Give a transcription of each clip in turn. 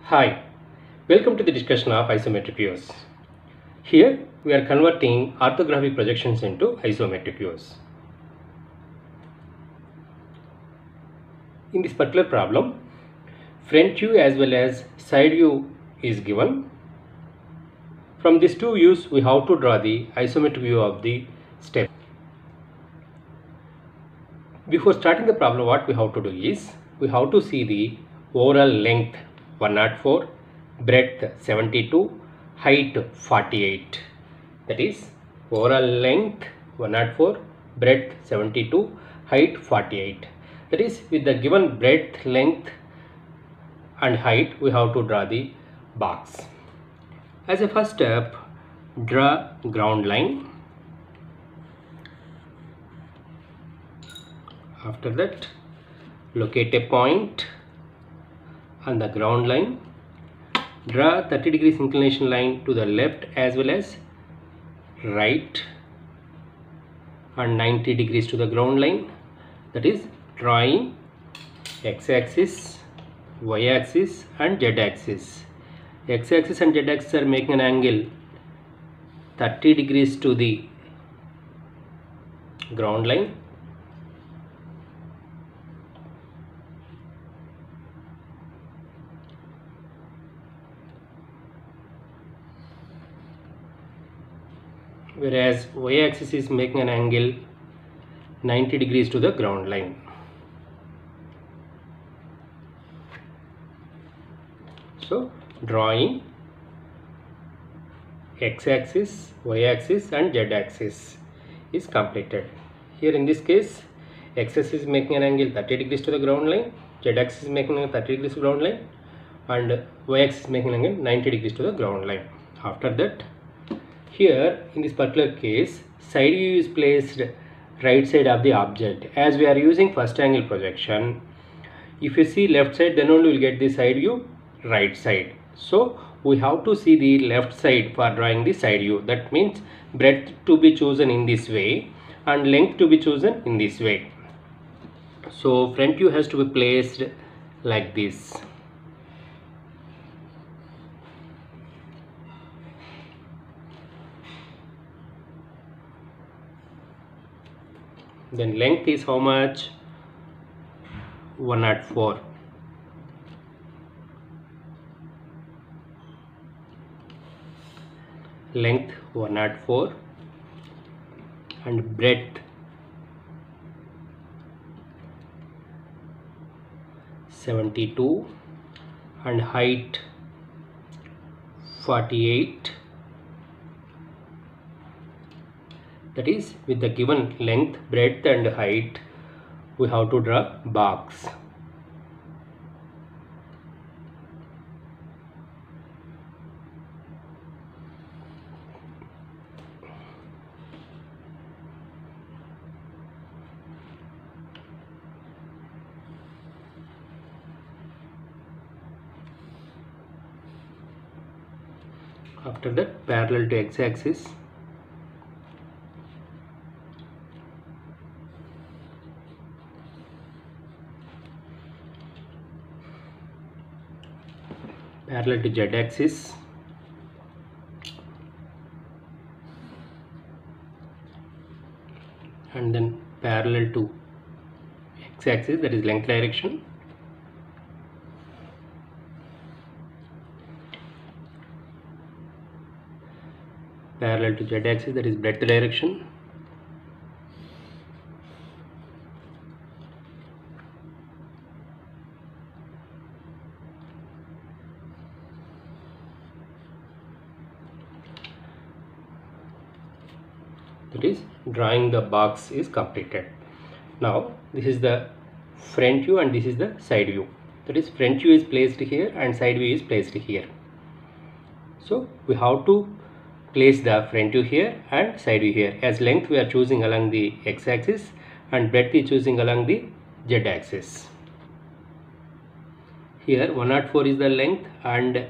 Hi, welcome to the discussion of isometric views. Here we are converting orthographic projections into isometric views. In this particular problem, front view as well as side view is given. From these two views, we have to draw the isometric view of the step. Before starting the problem, what we have to do is, we have to see the overall length 104, breadth 72, height 48. That is overall length 104, breadth 72, height 48. That is, with the given breadth, length and height, we have to draw the box. As a first step, draw ground line. After that, locate a point on the ground line. Draw 30 degrees inclination line to the left as well as right and 90 degrees to the ground line. That is drawing x-axis, y-axis and z-axis. X-axis and z-axis are making an angle 30 degrees to the ground line. Whereas y-axis is making an angle 90 degrees to the ground line. So drawing x-axis, y-axis and z-axis is completed. Here in this case, x-axis is making an angle 30 degrees to the ground line, z-axis is making an angle 30 degrees to the ground line and y-axis is making an angle 90 degrees to the ground line. After that, here in this particular case, side view is placed right side of the object. As we are using first angle projection, if you see left side, then only we will get the side view right side. So we have to see the left side for drawing the side view. That means breadth to be chosen in this way and length to be chosen in this way. So front view has to be placed like this. Then length is how much? 104. Length 104 and breadth 72 and height 48. That is, with the given length, breadth and height, we have to draw box. After that, parallel to x-axis, parallel to z-axis, and then parallel to x-axis, that is length direction. Parallel to z-axis, that is breadth direction. That is, drawing the box is completed. Now this is the front view and this is the side view. That is, front view is placed here and side view is placed here. So we have to place the front view here and side view here. As length we are choosing along the x-axis and breadth is choosing along the z-axis. Here 104 is the length and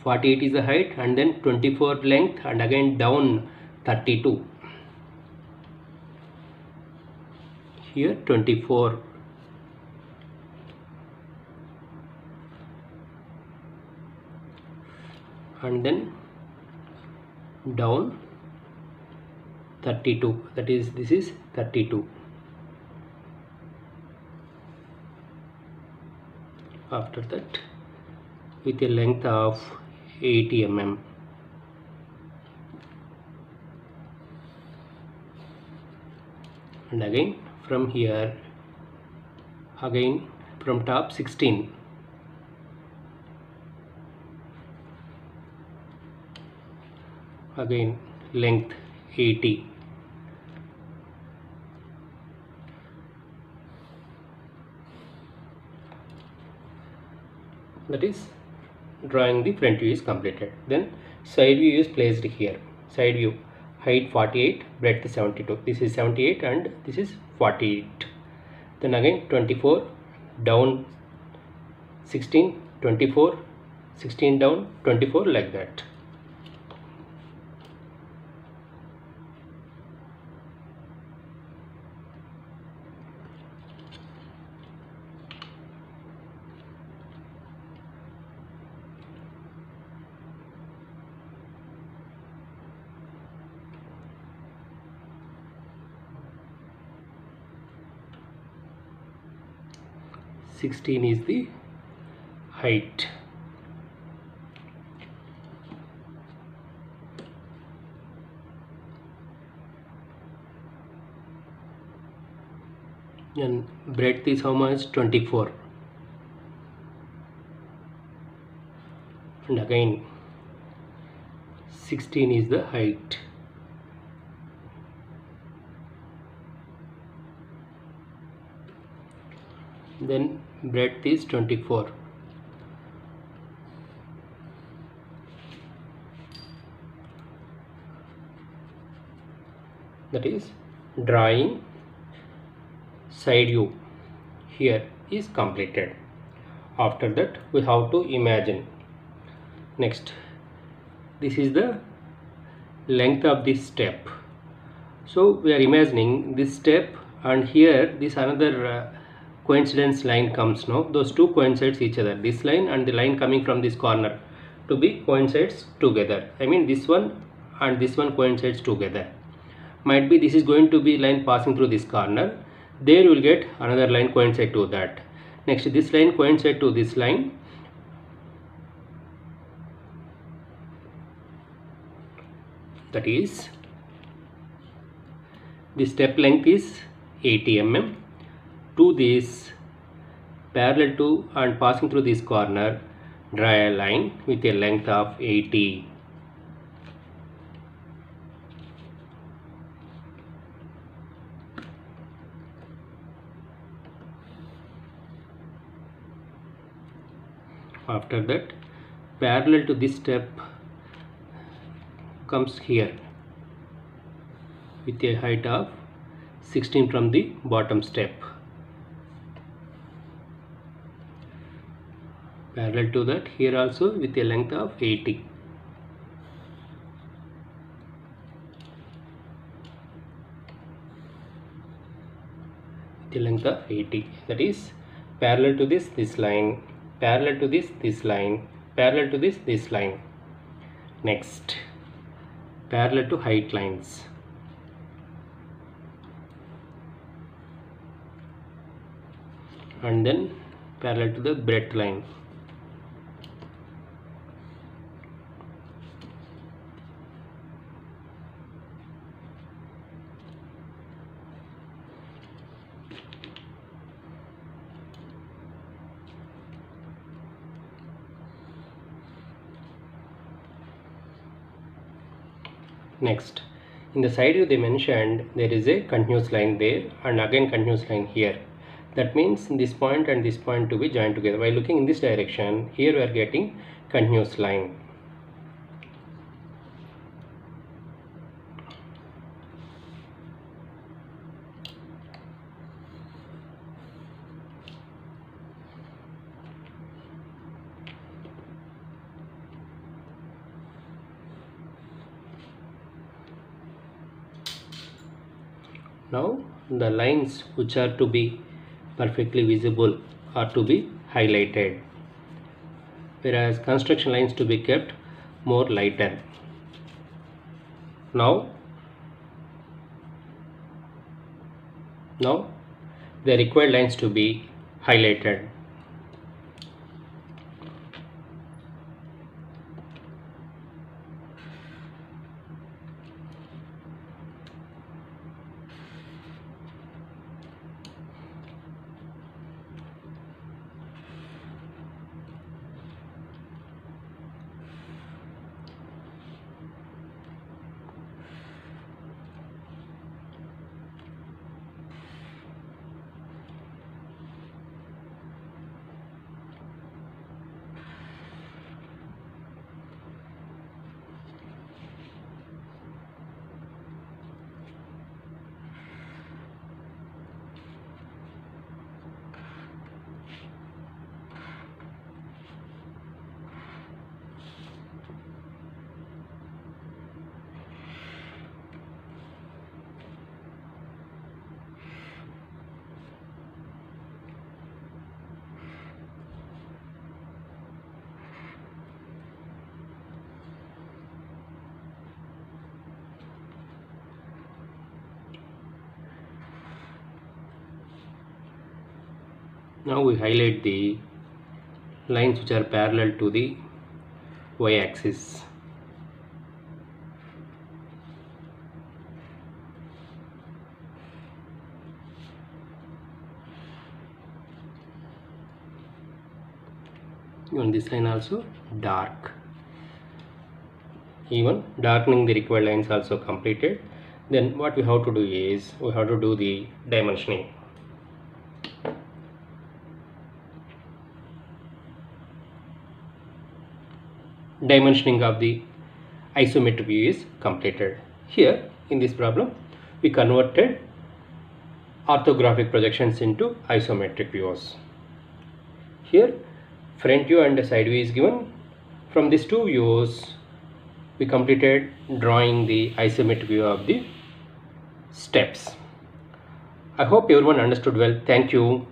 48 is the height, and then 24 length and again down 32. Here 24 and then down 32, that is this is 32. After that with a length of 80 mm. And again from here, again from top 16, again length 80, that is drawing the front view is completed. Then side view is placed here. Side view, height 48, breadth 72, this is 78 and this is 48. Then again 24, down 16, 24, 16 down, 24, like that. Sixteen is the height. And breadth is how much? 24. And again 16 is the height. Then breadth is 24. That is drawing side view here is completed. After that we have to imagine. Next, this is the length of this step. So we are imagining this step, and here this another coincidence line comes now. Those two coincides each other, this line and the line coming from this corner to be coincides together. I mean this one and this one coincides together. Might be this is going to be line passing through this corner, there you will get another line coincide to that. Next, this line coincide to this line. That is, the step length is 80 mm. To this, parallel to and passing through this corner, draw a line with a length of 80. After that, parallel to this step comes here with a height of 16 from the bottom step. Parallel to that, here also with a length of 80. The length of 80, that is parallel to this line, parallel to this line, parallel to this line. Next, parallel to height lines. And then parallel to the breadth line. Next, in the side view they mentioned there is a continuous line there and again continuous line here. That means this point and this point to be joined together. While looking in this direction, here we are getting continuous line. Now the lines which are to be perfectly visible are to be highlighted, whereas construction lines to be kept more lighter. Now the required lines to be highlighted. Now we highlight the lines which are parallel to the y-axis. Even this line also dark. Even darkening the required lines also completed. Then what we have to do is we have to do the dimensioning. Dimensioning of the isometric view is completed. Here in this problem we converted orthographic projections into isometric views. Here front view and side view is given. From these two views we completed drawing the isometric view of the steps. I hope everyone understood well. Thank you.